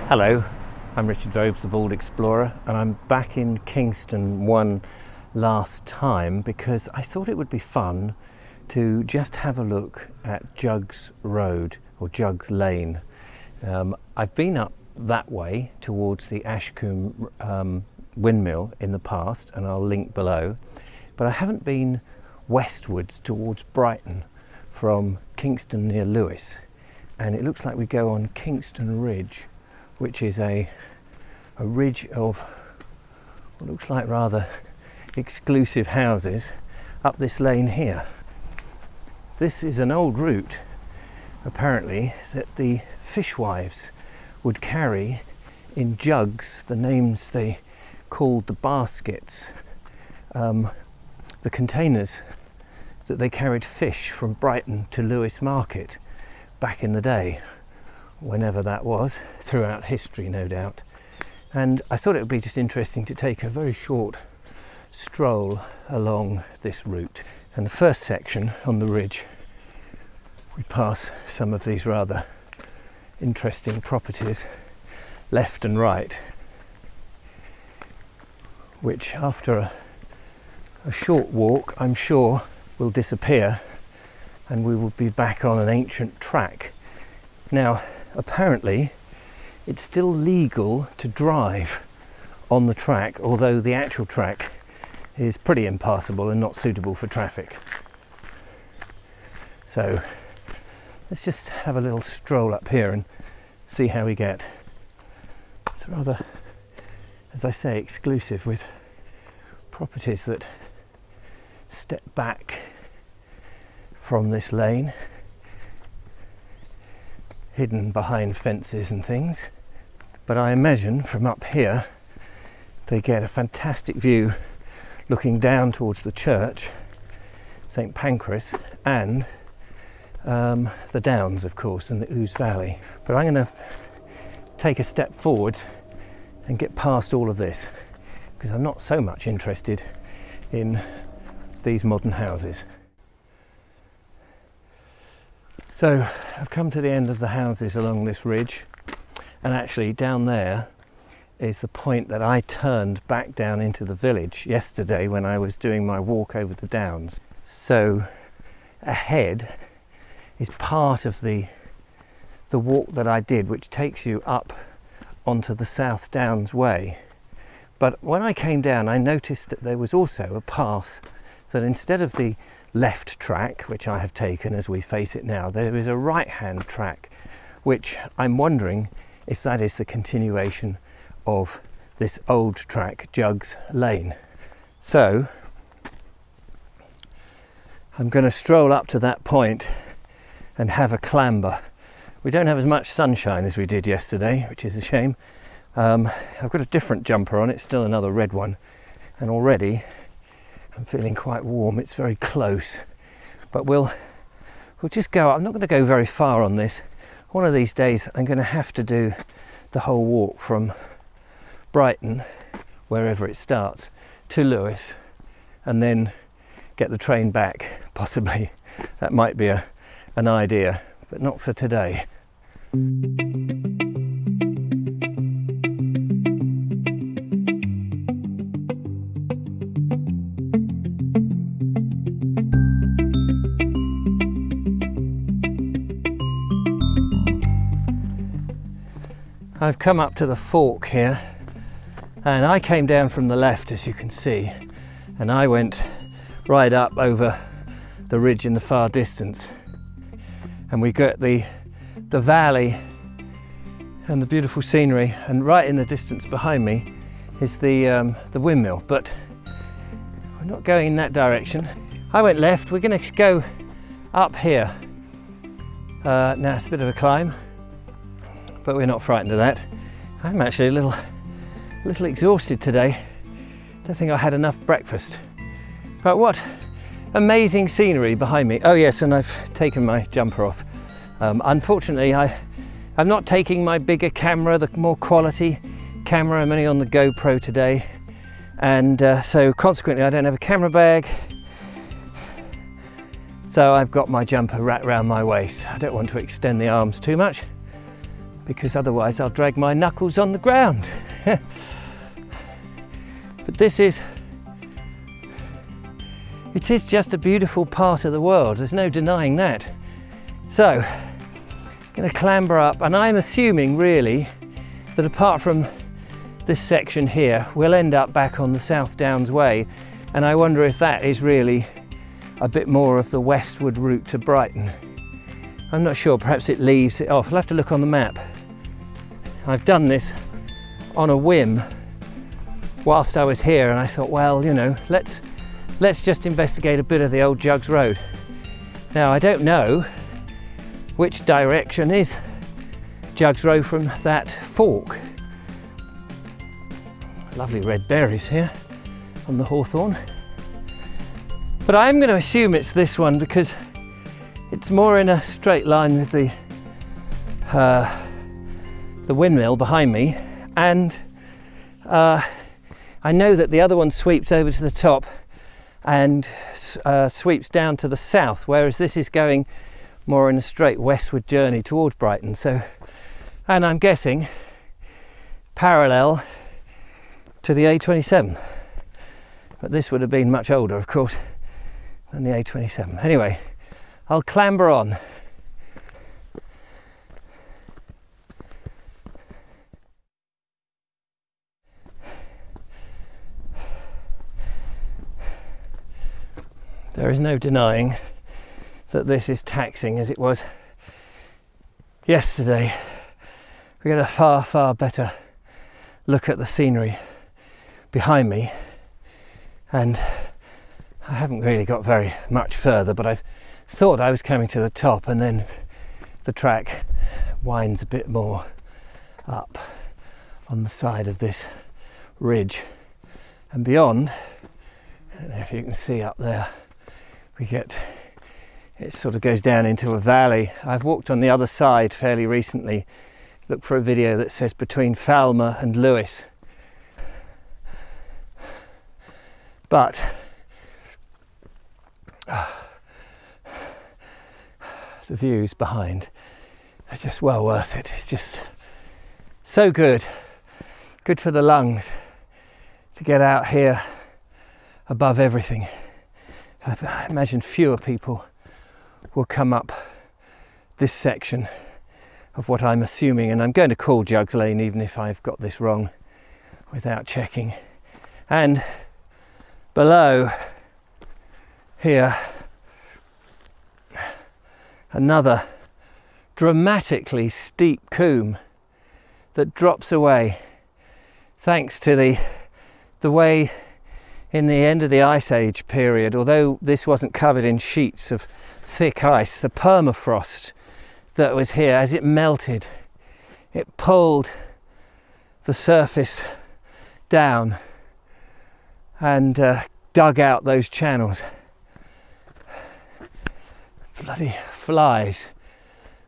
Hello, I'm Richard Vobes, the Bald Explorer, and I'm back in Kingston one last time because I thought it would be fun to just have a look at Juggs Road or Juggs Lane. I've been up that way towards the Ashcombe windmill in the past, and I'll link below, but I haven't been westwards towards Brighton from Kingston near Lewes, and it looks like we go on Kingston Ridge, which is a ridge of what looks like rather exclusive houses up this lane here. This is an old route, apparently, that the fishwives would carry in jugs, the names they called the baskets, the containers that they carried fish from Brighton to Lewes market back in the day, whenever that was, throughout history no doubt. And I thought it would be just interesting to take a very short stroll along this route. And the first section on the ridge, we pass some of these rather interesting properties left and right, which after a short walk I'm sure will disappear and we will be back on an ancient track. Now, apparently it's still legal to drive on the track, although the actual track is pretty impassable and not suitable for traffic. So let's just have a little stroll up here and see how we get. It's rather, as I say, exclusive, with properties that step back from this lane, hidden behind fences and things. But I imagine from up here they get a fantastic view looking down towards the church, St Pancras, and the Downs, of course, and the Ouse Valley. But I'm going to take a step forward and get past all of this because I'm not so much interested in these modern houses. So I've come to the end of the houses along this ridge, and actually down there is the point that I turned back down into the village yesterday when I was doing my walk over the Downs. So ahead is part of the walk that I did, which takes you up onto the South Downs Way. But when I came down, I noticed that there was also a path that instead of the left track, which I have taken as we face it now, there is a right-hand track, which I'm wondering if that is the continuation of this old track, Juggs Lane. So I'm going to stroll up to that point and have a clamber. We don't have as much sunshine as we did yesterday, which is a shame. I've got a different jumper on, it's still another red one, and already I'm feeling quite warm. It's very close, but we'll just go. I'm not going to go very far on this. One of these days I'm going to have to do the whole walk from Brighton, wherever it starts, to Lewes, and then get the train back, possibly. That might be an idea, but not for today. I've come up to the fork here, and I came down from the left, as you can see, and I went right up over the ridge in the far distance, and we got the valley and the beautiful scenery, and right in the distance behind me is the windmill, but we're not going in that direction. I went left. We're going to go up here. Now it's a bit of a climb, but we're not frightened of that. I'm actually a little exhausted today. Don't think I had enough breakfast. But what amazing scenery behind me. Oh yes, and I've taken my jumper off. Unfortunately, I'm not taking my bigger camera, the more quality camera. I'm only on the GoPro today, and so consequently I don't have a camera bag. So I've got my jumper wrapped around my waist. I don't want to extend the arms too much, because otherwise I'll drag my knuckles on the ground. But it is just a beautiful part of the world, there's no denying that. So, I'm going to clamber up, and I'm assuming really that apart from this section here, we'll end up back on the South Downs Way, and I wonder if that is really a bit more of the westward route to Brighton. I'm not sure, perhaps it leaves it off. I'll have to look on the map. I've done this on a whim whilst I was here, and I thought, well, you know, let's just investigate a bit of the old Juggs Road. Now, I don't know which direction is Juggs Road from that fork. Lovely red berries here on the hawthorn. But I'm going to assume it's this one because it's more in a straight line with the windmill behind me, and I know that the other one sweeps over to the top and sweeps down to the south, whereas this is going more in a straight westward journey towards Brighton. So, and I'm guessing parallel to the A27, but this would have been much older, of course, than the A27. Anyway, I'll clamber on. There is no denying that this is taxing as it was yesterday. We get a far, far better look at the scenery behind me, and I haven't really got very much further, but I've thought I was coming to the top, and then the track winds a bit more up on the side of this ridge, and beyond, I don't know if you can see up there, it sort of goes down into a valley. I've walked on the other side fairly recently, looked for a video that says between Falmer and Lewes, but the views behind are just well worth it. It's just so good for the lungs to get out here above everything. I imagine fewer people will come up this section of what I'm assuming, and I'm going to call Juggs Lane even if I've got this wrong without checking. And below here, another dramatically steep coombe that drops away thanks to the way in the end of the Ice Age period, although this wasn't covered in sheets of thick ice, the permafrost that was here, as it melted, it pulled the surface down and dug out those channels. Bloody flies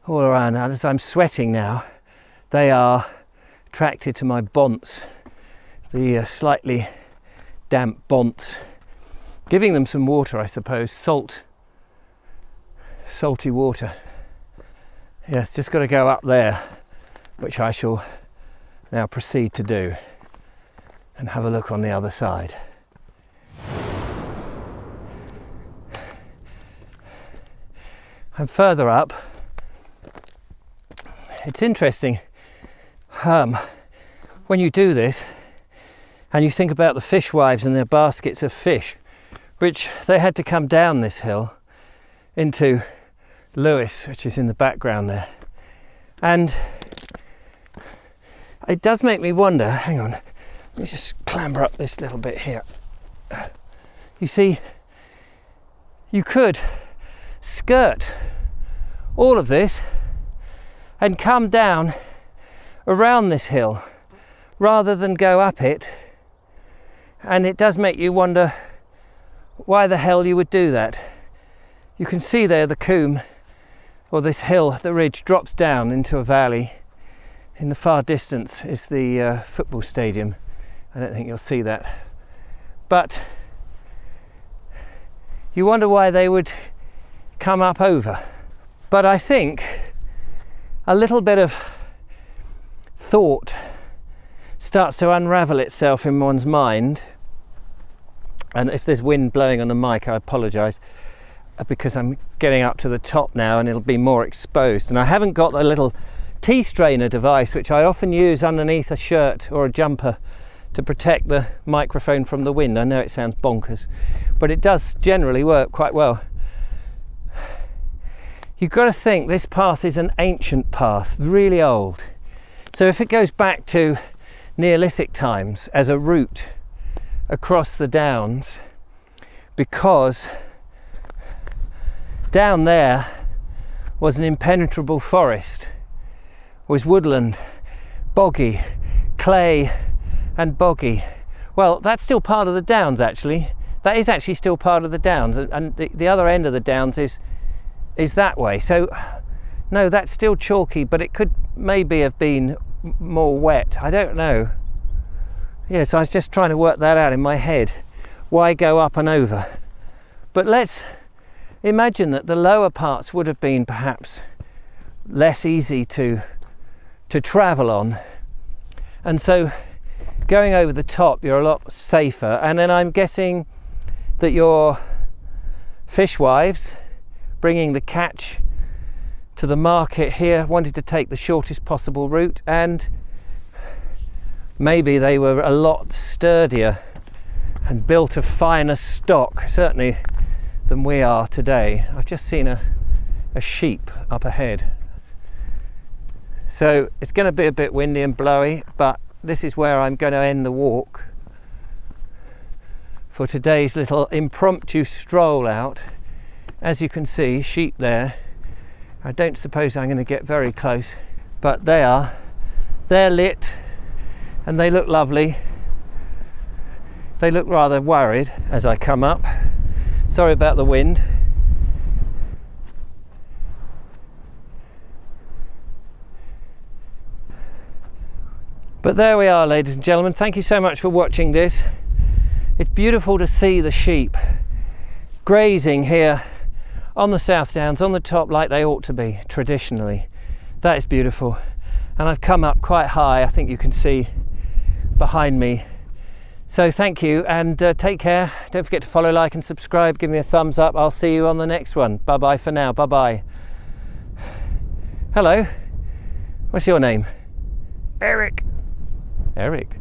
all around. And as I'm sweating now, they are attracted to my bonts, the slightly damp bonts, giving them some water, I suppose, salty water. Yes, just got to go up there, which I shall now proceed to do, and have a look on the other side. And further up, it's interesting when you do this and you think about the fishwives and their baskets of fish, which they had to come down this hill into Lewes, which is in the background there. And it does make me wonder, hang on, let me just clamber up this little bit here. You see, you could skirt all of this and come down around this hill rather than go up it, and it does make you wonder why the hell you would do that. You can see there the coombe, or this hill, the ridge drops down into a valley. In the far distance is the football stadium. I don't think you'll see that, but you wonder why they would come up over. But I think a little bit of thought starts to unravel itself in one's mind, and if there's wind blowing on the mic, I apologise, because I'm getting up to the top now and it'll be more exposed. And I haven't got the little tea strainer device which I often use underneath a shirt or a jumper to protect the microphone from the wind. I know it sounds bonkers, but it does generally work quite well. You've got to think this path is an ancient path, really old. So if it goes back to Neolithic times as a route across the downs, because down there was an impenetrable forest, was woodland, boggy, clay and boggy. Well, that's still part of the downs actually. That is actually still part of the downs, and the other end of the downs is that way. So no, that's still chalky, but it could maybe have been more wet. I don't know. Yeah, so I was just trying to work that out in my head. Why go up and over? But let's imagine that the lower parts would have been perhaps less easy to travel on, and so going over the top you're a lot safer. And then I'm guessing that your fishwives bringing the catch to the market here wanted to take the shortest possible route, and maybe they were a lot sturdier and built of finer stock, certainly, than we are today. I've just seen a sheep up ahead. So it's going to be a bit windy and blowy, but this is where I'm going to end the walk for today's little impromptu stroll out. As you can see, sheep there. I don't suppose I'm going to get very close, but they are. They're lit and they look lovely. They look rather worried as I come up. Sorry about the wind. But there we are, ladies and gentlemen. Thank you so much for watching this. It's beautiful to see the sheep grazing here on the South Downs, on the top, like they ought to be traditionally. That is beautiful. And I've come up quite high, I think you can see behind me. So thank you, and take care. Don't forget to follow, like and subscribe. Give me a thumbs up. I'll see you on the next one. Bye bye for now. Bye bye. Hello, what's your name? Eric. Eric.